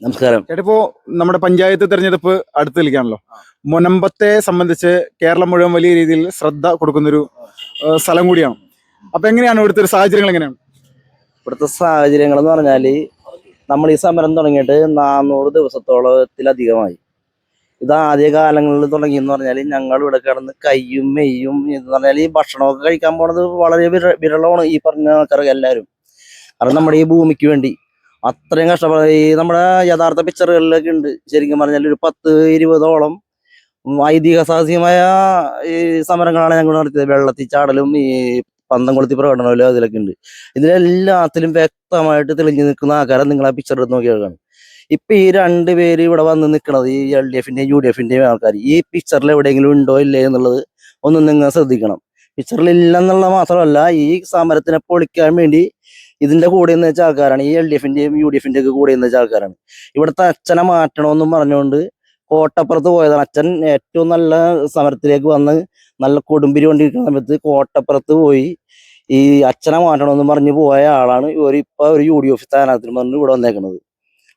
നമസ്കാരം. ചേട്ടിപ്പോ നമ്മുടെ പഞ്ചായത്ത് തെരഞ്ഞെടുപ്പ് അടുത്ത് നിൽക്കുകയാണല്ലോ. മുനമ്പത്തെ സംബന്ധിച്ച് കേരളം മുഴുവൻ വലിയ രീതിയിൽ ശ്രദ്ധ കൊടുക്കുന്നൊരു സ്ഥലം കൂടിയാണ്. അപ്പൊ എങ്ങനെയാണ് ഇവിടുത്തെ ഒരു സാഹചര്യങ്ങൾ എങ്ങനെയാണ്? ഇവിടുത്തെ സാഹചര്യങ്ങൾ എന്ന് പറഞ്ഞാൽ നമ്മൾ ഈ സമരം തുടങ്ങിയിട്ട് 400 ദിവസത്തോളത്തിലധികമായി. ഇത് ആദ്യ കാലങ്ങളിൽ തുടങ്ങിയെന്ന് പറഞ്ഞാൽ ഞങ്ങൾ ഇവിടെ കിടന്ന് കയ്യും മെയ്യും എന്ന് പറഞ്ഞാൽ ഈ ഭക്ഷണമൊക്കെ കഴിക്കാൻ പോണത് വളരെ വിരളമാണ് ഈ പറഞ്ഞ ആൾക്കാർക്ക് എല്ലാവരും. കാരണം നമ്മുടെ ഈ ഭൂമിക്ക് വേണ്ടി അത്രയും കഷ്ടപ്പാട് ഈ നമ്മുടെ യഥാർത്ഥ പിക്ചറുകളിലൊക്കെ ഉണ്ട്. ശരിക്കും പറഞ്ഞാൽ ഒരു 10-20ഓളം ഐതിഹാസികമായ ഈ സമരങ്ങളാണ് ഞങ്ങൾ നടത്തിയത്. വെള്ളത്തിൽ ചാടലും ഈ പന്തം കൊളുത്തി പ്രകടനവും അതിലൊക്കെ ഉണ്ട്. ഇതിലെല്ലാത്തിലും വ്യക്തമായിട്ട് തെളിഞ്ഞു നിൽക്കുന്ന ആൾക്കാരെ നിങ്ങൾ ആ പിക്ചർ എടുത്ത് നോക്കിയാണ്. ഇപ്പൊ ഈ രണ്ടുപേര് ഇവിടെ വന്ന് നിൽക്കുന്നത് ഈ LDFന്റെയും UDFന്റെയും ആൾക്കാർ ഈ പിക്ചറിൽ എവിടെയെങ്കിലും ഉണ്ടോ ഇല്ലേ എന്നുള്ളത് ഒന്ന് നിങ്ങൾ ശ്രദ്ധിക്കണം. പിക്ചറിൽ ഇല്ലെന്നുള്ള മാത്രമല്ല, ഈ സമരത്തിനെ പൊളിക്കാൻ വേണ്ടി ഇതിന്റെ കൂടെ എന്ന് വെച്ച ആൾക്കാരാണ്. ഈ LDFന്റെയും UDFന്റെയും ഒക്കെ കൂടെ എന്ന് വെച്ച ആൾക്കാരാണ്. ഇവിടുത്തെ അച്ഛനെ മാറ്റണമെന്നും പറഞ്ഞുകൊണ്ട് കോട്ടപ്പുറത്ത് പോയതാണ്. അച്ഛൻ ഏറ്റവും നല്ല സമരത്തിലേക്ക് വന്ന് നല്ല കൊടുമ്പിരി കൊണ്ടിരിക്കുന്ന സമയത്ത് കോട്ടപ്പുറത്ത് പോയി ഈ അച്ഛനെ മാറ്റണമെന്ന് പറഞ്ഞ് പോയ ആളാണ് ഇപ്പൊ ഒരു UDF സ്ഥാനാർത്ഥി പറഞ്ഞ് ഇവിടെ വന്നേക്കുന്നത്.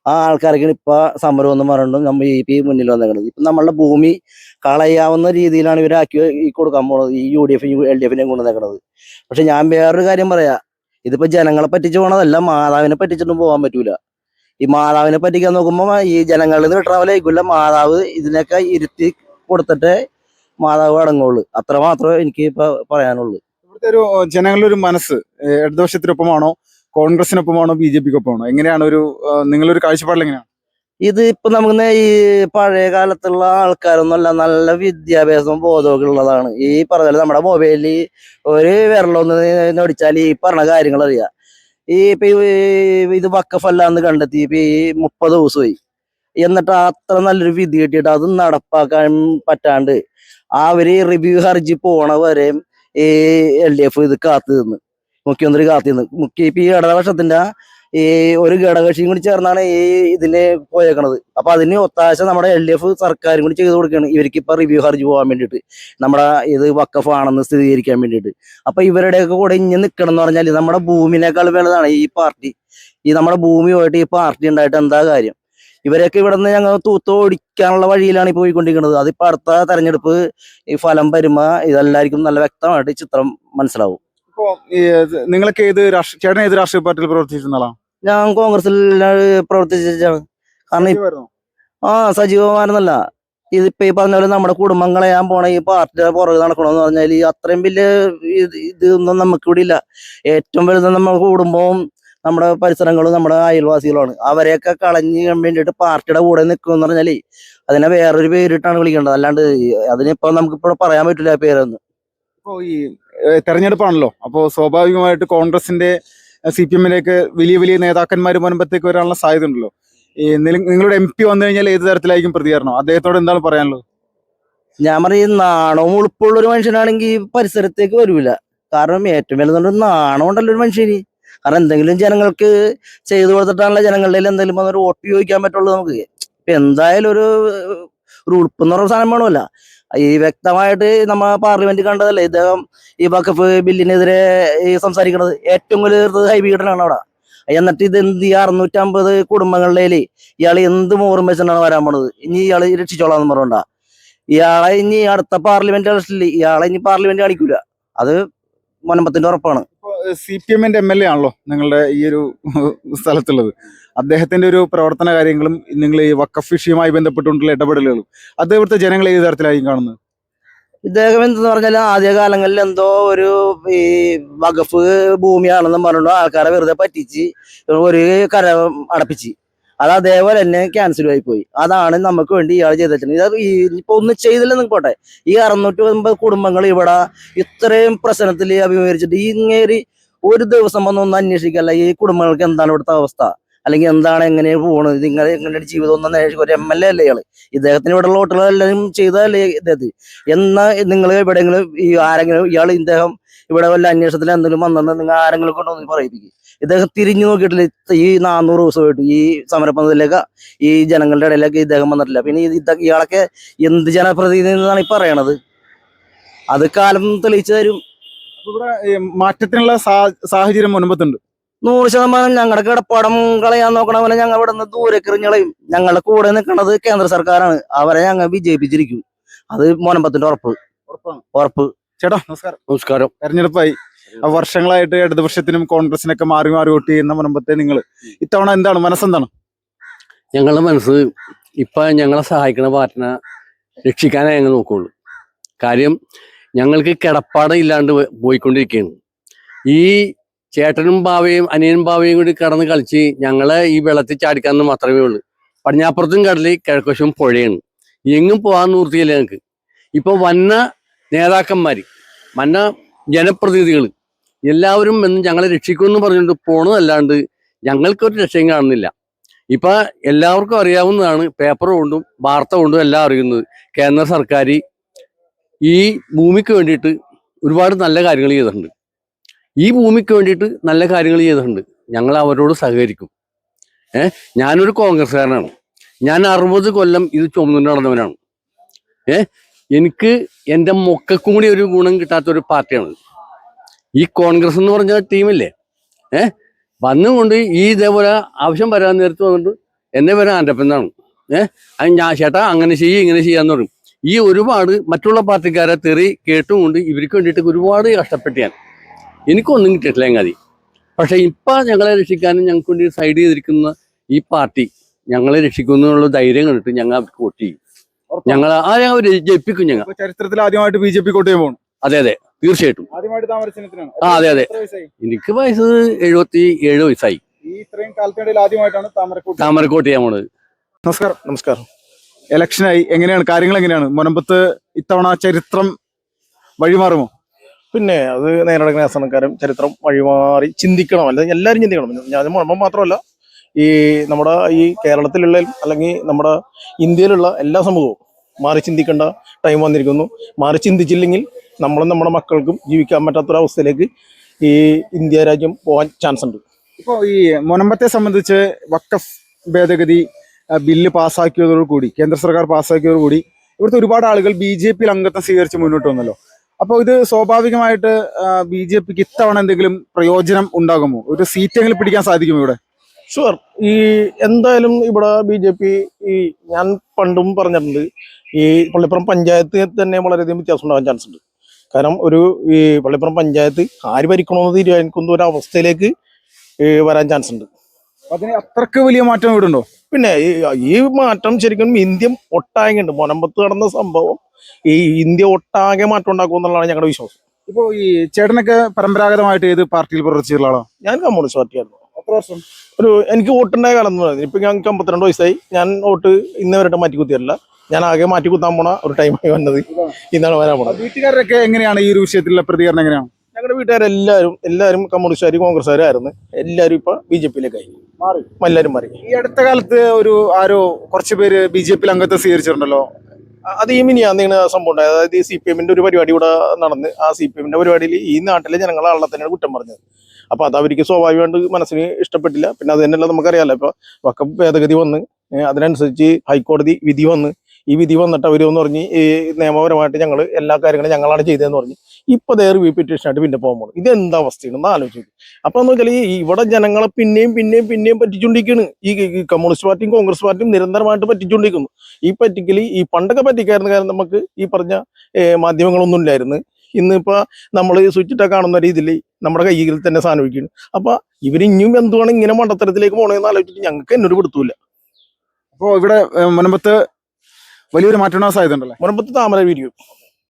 ആ ആൾക്കാർക്കാണ് ഇപ്പൊ സമരം എന്ന് പറഞ്ഞിട്ടും നമ്മൾ മുന്നിൽ വന്നേക്കുന്നത്. ഇപ്പൊ നമ്മളുടെ ഭൂമി കളയാവുന്ന രീതിയിലാണ് ഇവരാക്കി കൊടുക്കാൻ പോണത്, ഈ UDF LDFനെയും കൊണ്ടുവന്നേക്കുന്നത്. പക്ഷെ ഞാൻ വേറൊരു കാര്യം പറയാ, ഇതിപ്പോ ജനങ്ങളെ പറ്റിച്ച് പോണതല്ല, മാതാവിനെ പറ്റിച്ചിട്ടും പോകാൻ പറ്റൂല. ഈ മാതാവിനെ പറ്റിക്കാൻ നോക്കുമ്പോ ഈ ജനങ്ങളിൽ നിന്ന് കിട്ടണ പോലെ ആയിക്കില്ല, മാതാവ് ഇതിനൊക്കെ ഇരുത്തി കൊടുത്തിട്ടേ മാതാവ് അടങ്ങുള്ളൂ. അത്ര മാത്രമേ എനിക്ക് ഇപ്പൊ പറയാനുള്ളൂ. ഇവിടുത്തെ ഒരു ജനങ്ങളുടെ ഒരു മനസ്സ് ഇടതുപക്ഷത്തിനൊപ്പമാണോ, കോൺഗ്രസിനൊപ്പമാണോ, BJPക്കൊപ്പമാണോ? എങ്ങനെയാണ് ഒരു നിങ്ങളൊരു കാഴ്ചപ്പാടിൽ എങ്ങനെയാണ്? ഇത് ഇപ്പൊ നമുക്ക് ഈ പഴയ കാലത്തുള്ള ആൾക്കാരൊന്നുമല്ല, നല്ല വിദ്യാഭ്യാസവും ബോധമൊക്കെ ഉള്ളതാണ്. ഈ പറഞ്ഞാൽ നമ്മുടെ മൊബൈലിൽ ഒരു വിരലൊന്ന് നടിച്ചാൽ ഈ പറഞ്ഞ കാര്യങ്ങൾ അറിയാം. ഇപ്പൊ ഇത് വക്കഫല്ലാന്ന് കണ്ടെത്തി ഇപ്പൊ ഈ 30 ദിവസമായി. എന്നിട്ട് അത്ര നല്ലൊരു വിധി കിട്ടിയിട്ട് അത് നടപ്പാക്കാൻ പറ്റാണ്ട് അവര് റിവ്യൂ ഹർജി പോണ വരെയും ഈ LDF ഇത് കാത്തു നിന്ന്, മുഖ്യമന്ത്രി കാത്തു നിന്ന്. ഇപ്പൊ ഈ ഇടതുപക്ഷത്തിന്റെ ഈ ഒരു ഘടകകക്ഷിയും കൂടി ചേർന്നാണ് ഈ ഇതിന് പോയേക്കണത്. അപ്പൊ അതിന് ഒത്താശ നമ്മുടെ LDF സർക്കാരും കൂടി ചെയ്ത് കൊടുക്കുകയാണ് ഇവർക്ക് ഇപ്പൊ റിവ്യൂ ഹർജി പോകാൻ വേണ്ടിയിട്ട്, നമ്മുടെ ഇത് വക്കഫാണെന്ന് സ്ഥിരീകരിക്കാൻ വേണ്ടിയിട്ട്. അപ്പൊ ഇവരുടെയൊക്കെ കൂടെ ഇങ്ങനെ നിൽക്കണം എന്ന് പറഞ്ഞാൽ നമ്മുടെ ഭൂമിനേക്കാൾ വലുതാണ് ഈ പാർട്ടി. ഈ നമ്മുടെ ഭൂമിയുമായിട്ട് ഈ പാർട്ടി ഉണ്ടായിട്ട് എന്താ കാര്യം? ഇവരൊക്കെ ഇവിടെ നിന്ന് ഞങ്ങൾ തൂത്തോടിക്കാനുള്ള വഴിയിലാണ് ഇപ്പോൾ പോയിക്കൊണ്ടിരിക്കുന്നത്. അതിപ്പോ അടുത്ത തെരഞ്ഞെടുപ്പ് ഈ ഫലം വരുമ്പോ ഇതെല്ലാവർക്കും നല്ല വ്യക്തമായിട്ട് ചിത്രം മനസ്സിലാവും. ഇപ്പോ ഈ നിങ്ങളൊക്കെ ചേട്ടൻ ഏത് രാഷ്ട്രീയ പാർട്ടിയിൽ പ്രവർത്തിച്ചിരുന്ന ആളാണ്? ഞാൻ കോൺഗ്രസിൽ പ്രവർത്തിച്ചാണ്. കാരണം സജീവമായിരുന്നല്ല. ഇതിപ്പോ ഈ പറഞ്ഞ പോലെ നമ്മുടെ കുടുംബം കളയാൻ പോണ ഈ പാർട്ടിയുടെ പുറകെ നടക്കണമെന്ന് പറഞ്ഞാൽ അത്രയും വലിയ ഇതൊന്നും നമുക്ക് ഇവിടെ ഇല്ല. ഏറ്റവും വലുത് നമ്മുടെ കുടുംബവും നമ്മുടെ പരിസരങ്ങളും നമ്മുടെ അയൽവാസികളുമാണ്. അവരെയൊക്കെ കളഞ്ഞു വേണ്ടിയിട്ട് പാർട്ടിയുടെ കൂടെ നിൽക്കുമെന്ന് പറഞ്ഞാല് അതിനെ വേറൊരു പേരിട്ടാണ് വിളിക്കേണ്ടത്. അല്ലാണ്ട് അതിനിപ്പോ നമുക്കിപ്പോ പറയാൻ പറ്റില്ല ആ പേരൊന്നും. ഇപ്പോ ഈ തെരഞ്ഞെടുപ്പാണല്ലോ, അപ്പോൾ സ്വാഭാവികമായിട്ട് കോൺഗ്രസിന്റെ CPMലേക്ക് വലിയ വലിയ നേതാക്കന്മാർ മുൻപത്തേക്ക് വരാനുള്ള സാധ്യത ഉണ്ടല്ലോ. ഈ നിങ്ങളുടെ MP വന്നു കഴിഞ്ഞാൽ ഏത് തരത്തിലായിരിക്കും പ്രതികരണം? അദ്ദേഹത്തോട് എന്താണ് പറയാനുള്ളത്? ഞാൻ പറയും, നാണവും ഉളുപ്പുള്ള ഒരു മനുഷ്യനാണെങ്കിൽ പരിസരത്തേക്ക് വരൂല. കാരണം ഏറ്റവും വലുതുകൊണ്ട് നാണം ഉണ്ടല്ലോ ഒരു മനുഷ്യന്. കാരണം എന്തെങ്കിലും ജനങ്ങൾക്ക് ചെയ്തു കൊടുത്തിട്ടാണല്ലോ ജനങ്ങളുടെ എന്തെങ്കിലും ഒരു വോട്ട് ചോദിക്കാൻ പറ്റുള്ളൂ നമുക്ക്. ഇപ്പൊ എന്തായാലും ഒരു ഉളുപ്പ് എന്ന് പറഞ്ഞ സാധനം വേണമല്ല. ഈ വ്യക്തമായിട്ട് നമ്മ പാർലമെന്റ് കണ്ടതല്ലേ ഇദ്ദേഹം ഈ വഖഫ് ബില്ലിനെതിരെ ഈ സംസാരിക്കണത്. ഏറ്റവും കൂടുതൽ ഹൈബീഡനാണ് അവിടെ. എന്നിട്ട് ഇത് എന്ത് ഈ 650 കുടുംബങ്ങളിലെ ഇയാൾ എന്ത് മോറും വെച്ചിട്ടാണ് വരാൻ പോണത്? ഇനി ഇയാൾ രക്ഷിച്ചോളാന്ന് പറഞ്ഞോണ്ടാ ഇയാളെ ഇനി അടുത്ത പാർലമെന്റ് ഇലക്ഷനിൽ ഇയാളെ ഇനി പാർലമെന്റ് കാണിക്കൂല. അത് മുനമ്പത്തിന്റെ ഉറപ്പാണ്. CPMന്റെ MLA ആണല്ലോ നിങ്ങളുടെ ഈ ഒരു സ്ഥലത്തുള്ളത്. അദ്ദേഹത്തിന്റെ ഒരു പ്രവർത്തന കാര്യങ്ങളും നിങ്ങൾ ഈ വഖഫ് വിഷയവുമായി ബന്ധപ്പെട്ടുകൊണ്ടുള്ള ഇടപെടലുകളും അദ്ദേഹത്തെ ജനങ്ങൾ ഏത് തരത്തിലായിരിക്കും കാണുന്നത്? ഇദ്ദേഹം എന്തെന്ന് പറഞ്ഞാൽ ആദ്യകാലങ്ങളിൽ എന്തോ ഒരു ഈ വഖഫ് ഭൂമിയാണെന്നും പറഞ്ഞിട്ട് ആൾക്കാരെ വെറുതെ പറ്റിച്ച് ഒരു കര അടപ്പിച്ച് അത് അതേപോലെ തന്നെ ക്യാൻസലും ആയി പോയി. അതാണ് നമുക്ക് വേണ്ടി ഇയാൾ ചെയ്തിട്ടുണ്ട്. ഇത് ഇപ്പൊ ഒന്നും ചെയ്തില്ല നിൽക്കോട്ടെ, ഈ 650 കുടുംബങ്ങൾ ഇവിടെ ഇത്രയും പ്രശ്നത്തിൽ അഭിമുഖീകരിച്ചിട്ട് ഇങ്ങേരി ഒരു ദിവസം വന്നൊന്നും അന്വേഷിക്കല്ല ഈ കുടുംബങ്ങൾക്ക് എന്താണ് ഇവിടുത്തെ അവസ്ഥ, അല്ലെങ്കിൽ എന്താണ് എങ്ങനെ പോണത്, എങ്ങനെ ജീവിതം ഒന്നും ഒരു MLA അല്ലേ ഇയാള്. ഇദ്ദേഹത്തിന് ഇവിടെയുള്ള വോട്ടുകളെല്ലാം ചെയ്തതല്ലേ ഇദ്ദേഹത്തിന്. എന്നാ നിങ്ങൾ എവിടെയെങ്കിലും ഈ ആരെങ്കിലും ഇദ്ദേഹം ഇവിടെ വല്ല അന്വേഷണത്തിൽ എന്തെങ്കിലും വന്നെന്ന് നിങ്ങൾ ആരെങ്കിലും കൊണ്ടൊന്ന് പറയിപ്പിക്കും. ഇദ്ദേഹം തിരിഞ്ഞു നോക്കിയിട്ടില്ല ഈ 400 ദിവസമായിട്ട് ഈ സമരപ്പന്തലിലേക്ക് ഈ ജനങ്ങളുടെ ഇടയിലേക്ക് ഇദ്ദേഹം വന്നിട്ടില്ല. പിന്നെ ഇയാളൊക്കെ എന്ത് ജനപ്രതിനിധി എന്നാണ് ഈ പറയണത്? അത് കാലം തെളിയിച്ചു തരും. ഇവിടെ മാറ്റത്തിനുള്ള സാഹചര്യം മുൻപത്തുണ്ട്. 100% ഞങ്ങളുടെ കിടപ്പാടം കളയാൻ നോക്കണ പോലെ ഞങ്ങൾ ഇവിടെ നിന്ന് ദൂരക്കെറിഞ്ഞളയും. ഞങ്ങളുടെ കൂടെ നിൽക്കുന്നത് കേന്ദ്ര സർക്കാരാണ്. അവരെ ഞങ്ങൾ വിജയിപ്പിച്ചിരിക്കും. അത് മുനമ്പത്തിന്റെ ഉറപ്പ്. ഉറപ്പ്. ചേട്ടാ നമസ്കാരം. നമസ്കാരം. തെരഞ്ഞെടുപ്പായി. അപ്പൊ വർഷങ്ങളായിട്ട് ഇടതുപക്ഷത്തിനും കോൺഗ്രസിനൊക്കെ മാറി മാറി വോട്ട് ചെയ്യുന്ന മുനമ്പത്തെ നിങ്ങൾ ഇത്തവണ എന്താണ് മനസ്സെന്താണ്? ഞങ്ങളുടെ മനസ്സ് ഇപ്പൊ ഞങ്ങളെ സഹായിക്കുന്ന പാർട്ടിനെ രക്ഷിക്കാനേ ഞങ്ങൾ നോക്കുള്ളൂ. കാര്യം ഞങ്ങൾക്ക് കിടപ്പാടം ഇല്ലാണ്ട് പോയിക്കൊണ്ടിരിക്കുകയാണ്. ഈ ചേട്ടനും ബാവയും അനിയനും ബാവയും കൂടി കടന്ന് കളിച്ച് ഞങ്ങളെ ഈ വെള്ളത്തിൽ ചാടിക്കാന്ന് മാത്രമേ ഉള്ളൂ. പടിഞ്ഞാപ്പുറത്തും കടല്, കിഴക്കുവശവും പുഴയാണ്. എങ്ങും പോകാൻ നിവൃത്തിയില്ല ഞങ്ങൾക്ക്. ഇപ്പൊ വന്ന നേതാക്കന്മാര്, വന്ന ജനപ്രതിനിധികൾ എല്ലാവരും എന്ന് ഞങ്ങളെ രക്ഷിക്കുമെന്ന് പറഞ്ഞുകൊണ്ട് പോണതല്ലാണ്ട് ഞങ്ങൾക്കൊരു രക്ഷയും കാണുന്നില്ല. ഇപ്പൊ എല്ലാവർക്കും അറിയാവുന്നതാണ്, പേപ്പർ കൊണ്ടും വാർത്ത കൊണ്ടും എല്ലാം അറിയുന്നത്, കേന്ദ്ര സർക്കാർ ഈ ഭൂമിക്ക് വേണ്ടിയിട്ട് ഒരുപാട് നല്ല കാര്യങ്ങൾ ചെയ്തിട്ടുണ്ട്. ഈ ഭൂമിക്ക് വേണ്ടിയിട്ട് നല്ല കാര്യങ്ങൾ ചെയ്തിട്ടുണ്ട്. ഞങ്ങൾ അവരോട് സഹകരിക്കും. ഞാനൊരു കോൺഗ്രസ്സുകാരനാണ്. ഞാൻ 60 കൊല്ലം ഇത് ചുമന്നുകൊണ്ട് നടന്നവനാണ്. എനിക്ക് എൻ്റെ മൊക്കക്കും കൂടി ഒരു ഗുണം കിട്ടാത്തൊരു പാർട്ടിയാണ് ഈ കോൺഗ്രസ് എന്ന് പറഞ്ഞ ടീമില്ലേ. വന്നുകൊണ്ട് ഈ ഇതേപോലെ ആവശ്യം വരാൻ നേരത്ത് വന്നിട്ട് എന്നെ വരാൻ ആൻ്റെപ്പനാണ്. അത് ഞാൻ ചേട്ടാ അങ്ങനെ ചെയ്യും ഇങ്ങനെ ചെയ്യാന്ന് പറയും. ഈ ഒരുപാട് മറ്റുള്ള പാർട്ടിക്കാരെ തെറി കേട്ടുകൊണ്ട് ഇവർക്ക് വേണ്ടിയിട്ട് ഒരുപാട് കഷ്ടപ്പെട്ട് ഞാൻ എനിക്കൊന്നും കിട്ടിയിട്ടില്ല എങ്ങാതി. പക്ഷെ ഇപ്പൊ ഞങ്ങളെ രക്ഷിക്കാനും ഞങ്ങൾക്ക് വേണ്ടി സൈഡ് ചെയ്തിരിക്കുന്ന ഈ പാർട്ടി ഞങ്ങളെ രക്ഷിക്കുന്നുള്ള ധൈര്യം കണ്ടിട്ട് ഞങ്ങൾ അവർക്ക് വോട്ട് ചെയ്യും. ഞങ്ങൾ ജയിപ്പിക്കും. ഞങ്ങൾ ചരിത്രത്തിൽ ആദ്യമായിട്ട് BJP കോട്ട് ചെയ്യാൻ പോകുന്നു. അതെ അതെ, തീർച്ചയായിട്ടും. അതെ അതെ, എനിക്ക് വയസ്സ് 77 വയസ്സായി. താമരക്കോട്ട് ചെയ്യാൻ പോണത്. നമസ്കാരം. നമസ്കാരം. ഇലക്ഷനായി, എങ്ങനെയാണ് കാര്യങ്ങൾ? എങ്ങനെയാണ് മുനമ്പത്ത് ഇത്തവണ ചരിത്രം വഴിമാറുമോ? പിന്നെ അത് നേരിടുന്ന ആസനക്കാരും ചരിത്രം വഴിമാറി ചിന്തിക്കണം. അല്ലെങ്കിൽ എല്ലാവരും ചിന്തിക്കണം. ഞാൻ മുനമ്പം മാത്രമല്ല, ഈ നമ്മുടെ ഈ കേരളത്തിലുള്ള അല്ലെങ്കിൽ നമ്മുടെ ഇന്ത്യയിലുള്ള എല്ലാ സമൂഹവും മാറി ചിന്തിക്കേണ്ട ടൈം വന്നിരിക്കുന്നു. മാറി ചിന്തിച്ചില്ലെങ്കിൽ നമ്മളും നമ്മുടെ മക്കൾക്കും ജീവിക്കാൻ പറ്റാത്തൊരവസ്ഥയിലേക്ക് ഈ ഇന്ത്യ രാജ്യം പോകാൻ ചാൻസ് ഉണ്ട്. ഇപ്പോൾ ഈ മുനമ്പത്തെ സംബന്ധിച്ച് വഖഫ് ഭേദഗതി ബില്ല് പാസ്സാക്കിയതോടുകൂടി, കേന്ദ്ര സർക്കാർ പാസ്സാക്കിയതോടുകൂടി ഇവിടുത്തെ ഒരുപാട് ആളുകൾ BJP അംഗത്വം സ്വീകരിച്ച് മുന്നോട്ട് വന്നല്ലോ. അപ്പോൾ ഇത് സ്വാഭാവികമായിട്ട് BJPക്ക് ഇത്തവണ എന്തെങ്കിലും പ്രയോജനം ഉണ്ടാകുമോ? ഒരു സീറ്റെങ്കിലും പിടിക്കാൻ സാധിക്കുമോ ഇവിടെ? ഷുവർ. ഈ എന്തായാലും ഇവിടെ BJP ഈ ഞാൻ പണ്ടും പറഞ്ഞിട്ടുണ്ട്, ഈ പള്ളിപ്പുറം പഞ്ചായത്ത് തന്നെ വളരെയധികം വ്യത്യാസം ഉണ്ടാകാൻ ചാൻസ് ഉണ്ട്. കാരണം ഈ പള്ളിപ്പുറം പഞ്ചായത്ത് ആര് ഭരിക്കണമെന്ന് തീരുമാനിക്കുന്ന ഒരു അവസ്ഥയിലേക്ക് വരാൻ ചാൻസ് ഉണ്ട്. അതിന് അത്രക്ക് വലിയ മാറ്റം ഇവിടെ ഉണ്ടോ? പിന്നെ ഈ മാറ്റം ശരിക്കും ഇന്ത്യ ഒട്ടാകെ ഉണ്ട്. മുനമ്പത്ത് നടന്ന സംഭവം ഈ ഇന്ത്യ ഒട്ടാകെ മാറ്റം ഉണ്ടാക്കും എന്നുള്ളതാണ് ഞങ്ങളുടെ വിശ്വാസം. ഇപ്പോൾ ഈ ചേട്ടനൊക്കെ പരമ്പരാഗതമായിട്ട് ഏത് പാർട്ടിയിൽ പ്രവർത്തിച്ചിട്ടുള്ള ആളോ? ഞാൻ കമ്മ്യൂണിസ്റ്റ് പാർട്ടിയായിരുന്നു. എത്ര വർഷം? എനിക്ക് വോട്ടുണ്ടായ കാലം എന്ന് പറയുന്നത് ഇപ്പൊ ഞങ്ങൾക്ക് 52 വയസ്സായി. ഞാൻ വോട്ട് ഇന്നവരായിട്ട് മാറ്റി കുത്തിയല്ല. ഞാൻ ആകെ മാറ്റി കുത്താൻ പോണ ഒരു ടൈമായി വന്നത് ഇന്നാണ് വരാൻ പോണത്. വീട്ടുകാരൊക്കെ എങ്ങനെയാണ് ഈ ഒരു വിഷയത്തിലുള്ള പ്രതികരണം? എങ്ങനെയാണ്? ഞങ്ങളുടെ വീട്ടുകാരെല്ലാവരും കമ്മ്യൂണിസ്റ്റുകാരും കോൺഗ്രസ്സുകാരായിരുന്നു. എല്ലാവരും ഇപ്പൊ BJPയിലേക്കായി മാറി. എല്ലാവരും മാറി. ഈ അടുത്ത കാലത്ത് ആരോ കുറച്ച് പേര് BJP അംഗത്വം സ്വീകരിച്ചിട്ടുണ്ടല്ലോ. അത് ഈ മിനിയാന്നിങ്ങനെ സംഭവം ഉണ്ടായത്. അതായത് ഈ CPM-ന്റെ ഒരു പരിപാടി ഇവിടെ നടന്ന് ആ CPM-ന്റെ പരിപാടിയിൽ ഈ നാട്ടിലെ ജനങ്ങളെ ആളെ തന്നെയാണ് കുറ്റം പറഞ്ഞത്. അപ്പൊ അത് അവർക്ക് സ്വാഭാവികമായിട്ട് മനസ്സിന് ഇഷ്ടപ്പെട്ടില്ല. പിന്നെ അത് തന്നെയല്ല, നമുക്കറിയാലോ, ഇപ്പൊ വഖഫ് ഭേദഗതി വന്ന് അതിനനുസരിച്ച് ഹൈക്കോടതി വിധി വന്ന് ഈ വിധി വന്നിട്ട് അവരെന്ന് പറഞ്ഞ് ഈ നിയമപരമായിട്ട് ഞങ്ങൾ എല്ലാ കാര്യങ്ങളും ഞങ്ങളാണ് ചെയ്തതെന്ന് പറഞ്ഞ് ഇപ്പൊ റിപ്പീറ്റേഷനായിട്ട് പിന്നെ പോകാൻ പോകും. ഇത് എന്താ അവസ്ഥയാണ് ആലോചിച്ചു. അപ്പൊ എന്ന് വെച്ചാൽ ഇവിടെ ജനങ്ങളെ പിന്നെയും പറ്റിച്ചുകൊണ്ടിരിക്കുകയാണ്. ഈ കമ്മ്യൂണിസ്റ്റ് പാർട്ടിയും കോൺഗ്രസ് പാർട്ടിയും നിരന്തരമായിട്ട് പറ്റിച്ചുകൊണ്ടിരിക്കുന്നു. ഈ പറ്റിക്കല് ഈ പണ്ടൊക്കെ പറ്റിക്കായിരുന്നു. കാരണം നമുക്ക് ഈ പറഞ്ഞ മാധ്യമങ്ങളൊന്നും ഇല്ലായിരുന്നു. ഇന്നിപ്പോ നമ്മൾ സ്വിച്ചിട്ട കാണുന്ന രീതിയിൽ നമ്മുടെ കയ്യിൽ തന്നെ സാധനം വയ്ക്കുന്നു. അപ്പൊ ഇവരിഞ്ഞും എന്തുവാണ് ഇങ്ങനെ മണ്ടത്തരത്തിലേക്ക് പോകണമെന്ന് ആലോചിച്ചിട്ട് ഞങ്ങൾക്ക് എന്നൊരു പിടുത്തൂല്ല. അപ്പോൾ ഇവിടെ മുനമ്പത്ത് വലിയൊരു മാറ്റം സാധ്യത ഉണ്ടല്ലേ? മുനമ്പത്ത് താമര വിരിയും.